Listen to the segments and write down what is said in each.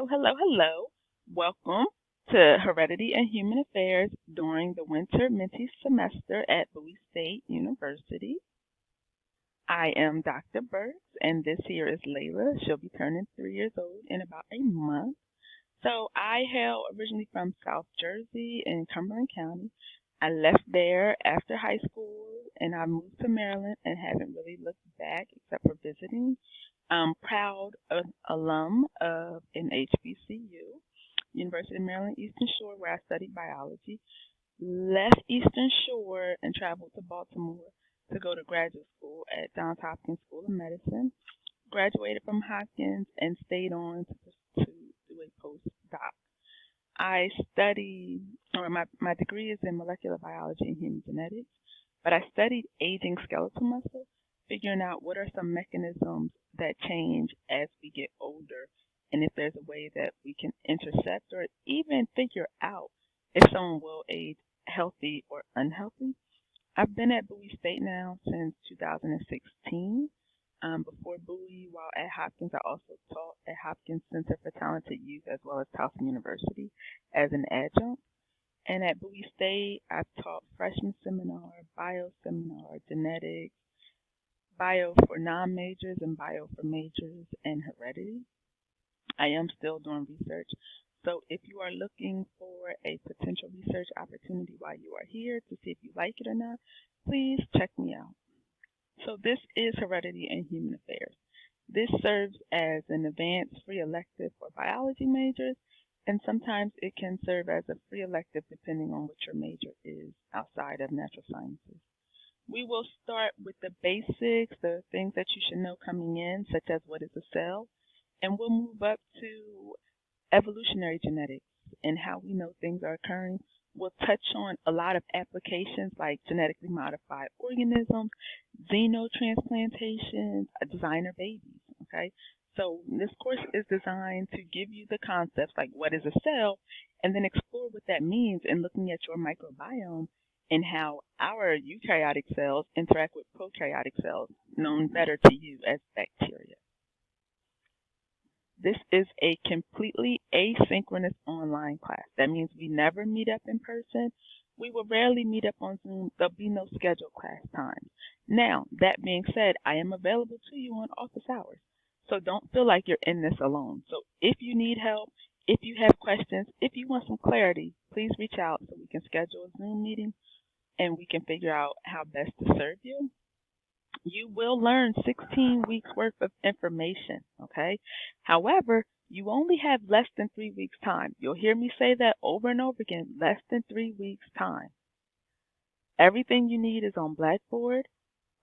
Hello. Welcome to Heredity and Human Affairs during the winter Minty semester at Bowie State University. I am Dr. Burks, and this here is Layla. She'll be turning 3 years old in about a month. So I hail originally from South Jersey in Cumberland County. I left there after high school and I moved to Maryland and haven't really looked back except for visiting. I'm proud alum of an HBCU, University of Maryland Eastern Shore, where I studied biology. Left Eastern Shore and traveled to Baltimore to go to graduate school at Johns Hopkins School of Medicine. Graduated from Hopkins and stayed on to do a postdoc. I studied, or my degree is in molecular biology and human genetics, but I studied aging skeletal muscle, figuring out what are some mechanisms that change as we get older, and if there's a way that we can intercept or even figure out if someone will age healthy or unhealthy. I've been at Bowie State now since 2016. Before Bowie, while at Hopkins, I also taught at Hopkins Center for Talented Youth as well as Towson University as an adjunct. And at Bowie State, I've taught freshman seminar, bio seminar, genetics, bio for non-majors and bio for majors, and heredity. I am still doing research. So if you are looking for a potential research opportunity while you are here to see if you like it or not, please check me out. So this is Heredity and Human Affairs. This serves as an advanced free elective for biology majors, and sometimes it can serve as a free elective depending on what your major is outside of natural sciences. We will start with the basics, the things that you should know coming in, such as what is a cell, and we'll move up to evolutionary genetics and how we know things are occurring. We'll touch on a lot of applications like genetically modified organisms, xenotransplantations, designer babies, okay? So this course is designed to give you the concepts like what is a cell and then explore what that means in looking at your microbiome and how our eukaryotic cells interact with prokaryotic cells, known better to you as bacteria. This is a completely asynchronous online class. That means we never meet up in person. We will rarely meet up on Zoom. There'll be no scheduled class times. Now, that being said, I am available to you on office hours. So don't feel like you're in this alone. So if you need help, if you have questions, if you want some clarity, please reach out so we can schedule a Zoom meeting and we can figure out how best to serve you. You will learn 16 weeks worth of information, okay? However, you only have less than 3 weeks time. You'll hear me say that over and over again, less than 3 weeks time. Everything you need is on Blackboard.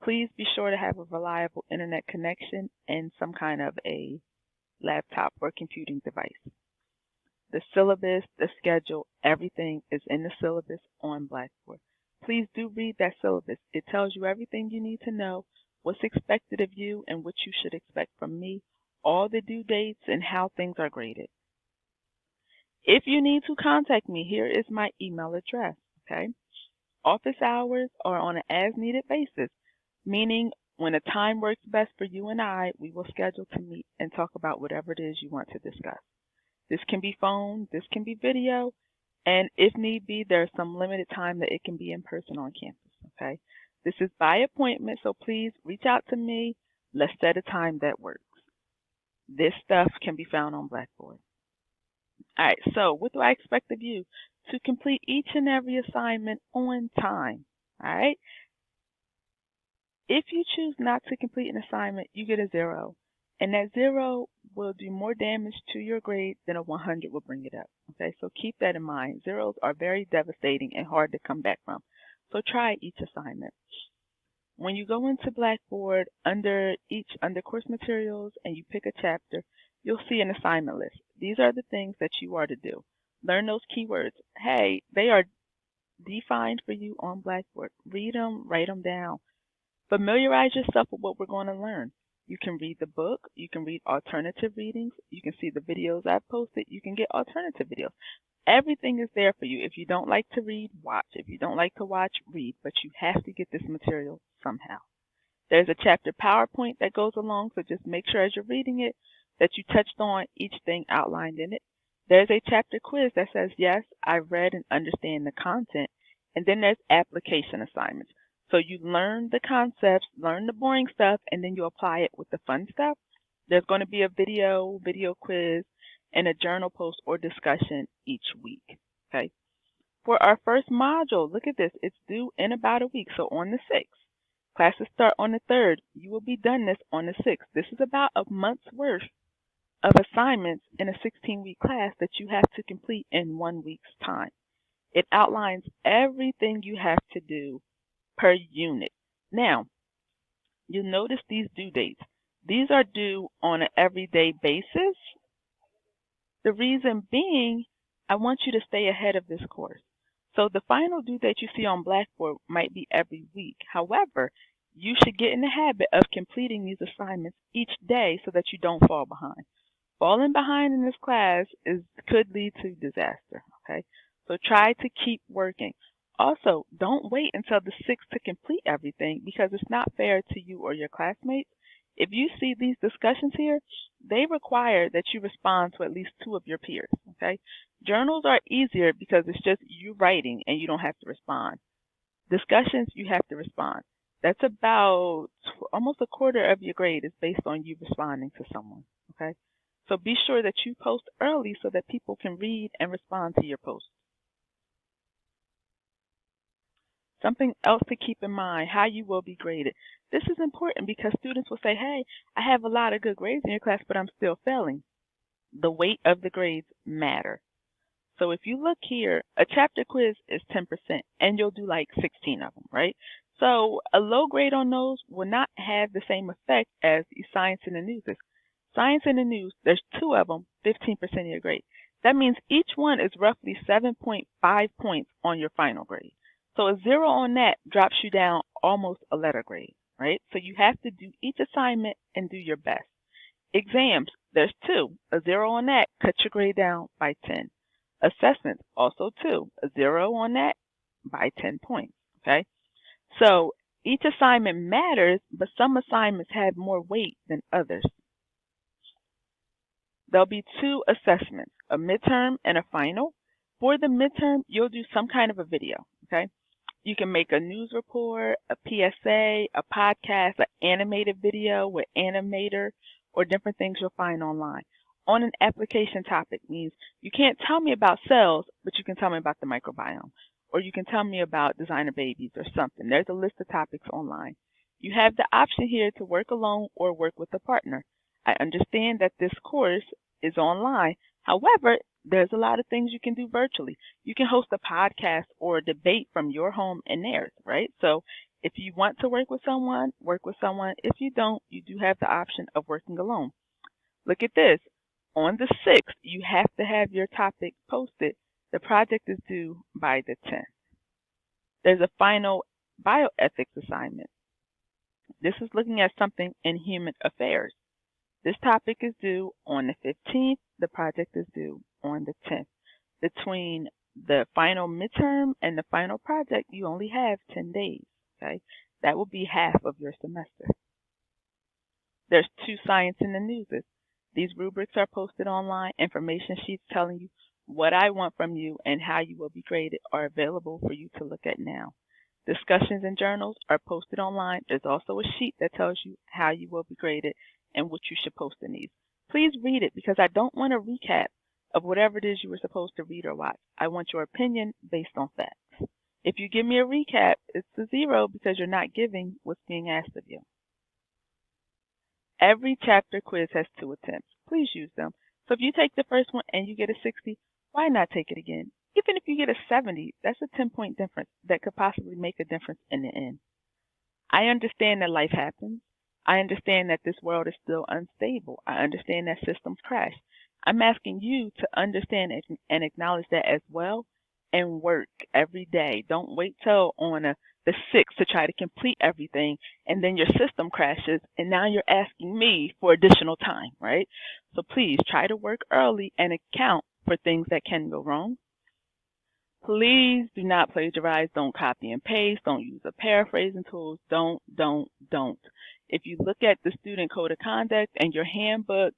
Please be sure to have a reliable internet connection and some kind of a laptop or computing device. The syllabus, the schedule, everything is in the syllabus on Blackboard. Please do read that syllabus. It tells you everything you need to know, what's expected of you and what you should expect from me, all the due dates and how things are graded. If you need to contact me, here is my email address, okay? Office hours are on an as-needed basis, meaning when a time works best for you and I, we will schedule to meet and talk about whatever it is you want to discuss. This can be phone, this can be video, and if need be, there's some limited time that it can be in person on campus, okay? This is by appointment, so please reach out to me. Let's set a time that works. This stuff can be found on Blackboard. All right, so what do I expect of you? To complete each and every assignment on time, all right? If you choose not to complete an assignment, you get a 0. And that 0 will do more damage to your grade than a 100 will bring it up. Okay, so keep that in mind. Zeros are very devastating and hard to come back from. So try each assignment. When you go into Blackboard under course materials and you pick a chapter, you'll see an assignment list. These are the things that you are to do. Learn those keywords. Hey, they are defined for you on Blackboard. Read them, write them down. Familiarize yourself with what we're going to learn. You can read the book. You can read alternative readings. You can see the videos I've posted. You can get alternative videos. Everything is there for you. If you don't like to read, watch. If you don't like to watch, read. But you have to get this material somehow. There's a chapter PowerPoint that goes along, so just make sure as you're reading it, that you touched on each thing outlined in it. There's a chapter quiz that says, yes, I read and understand the content. And then there's application assignments. So you learn the concepts, learn the boring stuff, and then you apply it with the fun stuff. There's going to be a video quiz, and a journal post or discussion each week. Okay. For our first module, look at this. It's due in about a week, so on the 6th. Classes start on the 3rd. You will be done this on the 6th. This is about a month's worth of assignments in a 16-week class that you have to complete in 1 week's time. It outlines everything you have to do per unit. Now, you'll notice these due dates. These are due on an everyday basis. The reason being, I want you to stay ahead of this course. So the final due date you see on Blackboard might be every week. However, you should get in the habit of completing these assignments each day so that you don't fall behind. Falling behind in this class could lead to disaster, okay? So try to keep working. Also, don't wait until the 6th to complete everything because it's not fair to you or your classmates. If you see these discussions here, they require that you respond to at least 2 of your peers, okay? Journals are easier because it's just you writing and you don't have to respond. Discussions, you have to respond. That's about almost a quarter of your grade is based on you responding to someone, okay? So be sure that you post early so that people can read and respond to your post. Something else to keep in mind, how you will be graded. This is important because students will say, hey, I have a lot of good grades in your class, but I'm still failing. The weight of the grades matter. So if you look here, a chapter quiz is 10%, and you'll do like 16 of them, right? So a low grade on those will not have the same effect as the science and the news is. Science and the news, there's 2 of them, 15% of your grade. That means each one is roughly 7.5 points on your final grade. So a 0 on that drops you down almost a letter grade, right? So you have to do each assignment and do your best. Exams, there's 2. A 0 on that cuts your grade down by 10. Assessments, also 2. A 0 on that by 10 points, okay? So each assignment matters, but some assignments have more weight than others. There'll be 2 assessments, a midterm and a final. For the midterm, you'll do some kind of a video, okay? You can make a news report, a PSA, a podcast, an animated video with animator, or different things you'll find online. On an application topic means you can't tell me about cells, but you can tell me about the microbiome. Or you can tell me about designer babies or something. There's a list of topics online. You have the option here to work alone or work with a partner. I understand that this course is online. However, there's a lot of things you can do virtually. You can host a podcast or a debate from your home and theirs, right? So if you want to work with someone, work with someone. If you don't, you do have the option of working alone. Look at this. On the 6th, you have to have your topic posted. The project is due by the 10th. There's a final bioethics assignment. This is looking at something in human affairs. This topic is due on the 15th. The project is due on the 10th. Between the final midterm and the final project, you only have 10 days. Okay, that will be half of your semester. There's 2 science in the newses. These rubrics are posted online. Information sheets telling you what I want from you and how you will be graded are available for you to look at now. Discussions and journals are posted online. There's also a sheet that tells you how you will be graded and what you should post in these. Please read it because I don't want a recap of whatever it is you were supposed to read or watch. I want your opinion based on facts. If you give me a recap, it's a 0 because you're not giving what's being asked of you. Every chapter quiz has 2 attempts. Please use them. So if you take the first one and you get a 60, why not take it again? Even if you get a 70, that's a 10-point difference that could possibly make a difference in the end. I understand that life happens. I understand that this world is still unstable. I understand that systems crash. I'm asking you to understand and acknowledge that as well and work every day. Don't wait till on the 6th to try to complete everything and then your system crashes and now you're asking me for additional time, right? So please try to work early and account for things that can go wrong. Please do not plagiarize. Don't copy and paste. Don't use a paraphrasing tools. Don't. If you look at the student code of conduct and your handbook,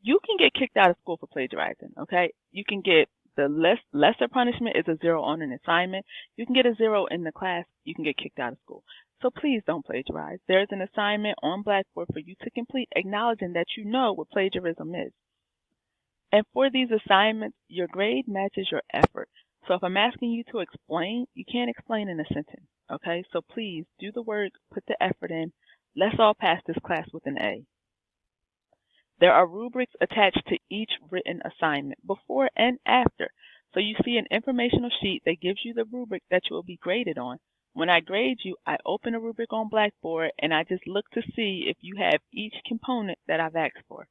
You can get kicked out of school for plagiarizing, okay? You can get the lesser punishment is a 0 on an assignment. You can get a 0 in the class. You can get kicked out of school. So please don't plagiarize. There's an assignment on Blackboard for you to complete acknowledging that you know what plagiarism is. And for these assignments, your grade matches your effort. So if I'm asking you to explain, you can't explain in a sentence, okay? So please do the work, put the effort in. Let's all pass this class with an A. There are rubrics attached to each written assignment before and after. So you see an informational sheet that gives you the rubric that you will be graded on. When I grade you, I open a rubric on Blackboard and I just look to see if you have each component that I've asked for.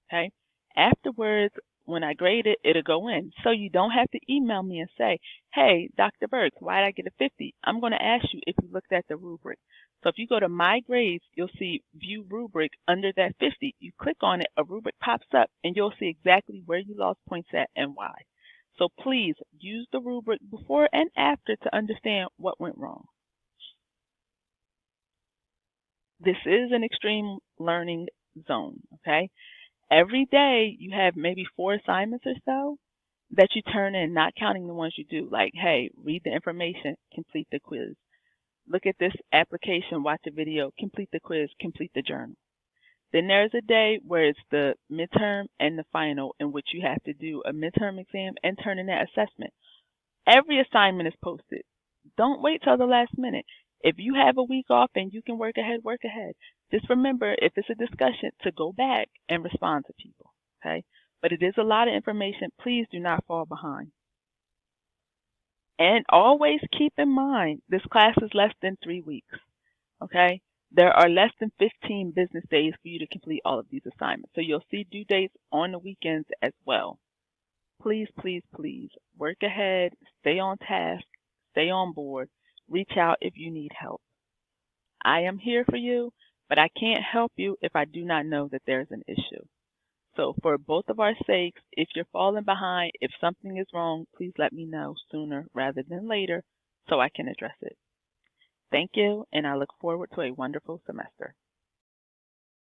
Okay? Afterwards, when I grade it, it'll go in. So you don't have to email me and say, hey, Dr. Burks, why did I get a 50? I'm going to ask you if you looked at the rubric. So if you go to My Grades, you'll see View Rubric under that 50. You click on it, a rubric pops up, and you'll see exactly where you lost points at and why. So please use the rubric before and after to understand what went wrong. This is an extreme learning zone, okay? Every day you have maybe 4 assignments or so that you turn in, not counting the ones you do. Like, hey, read the information, complete the quiz. Look at this application, watch a video, complete the quiz, complete the journal. Then there's a day where it's the midterm and the final in which you have to do a midterm exam and turn in that assessment. Every assignment is posted. Don't wait till the last minute. If you have a week off and you can work ahead, work ahead. Just remember, if it's a discussion, to go back and respond to people, okay? But it is a lot of information. Please do not fall behind. And always keep in mind, this class is less than 3 weeks, okay? There are less than 15 business days for you to complete all of these assignments. So you'll see due dates on the weekends as well. Please, please, please work ahead, stay on task, stay on board, reach out if you need help. I am here for you, but I can't help you if I do not know that there's an issue. So for both of our sakes, if you're falling behind, if something is wrong, please let me know sooner rather than later so I can address it. Thank you, and I look forward to a wonderful semester.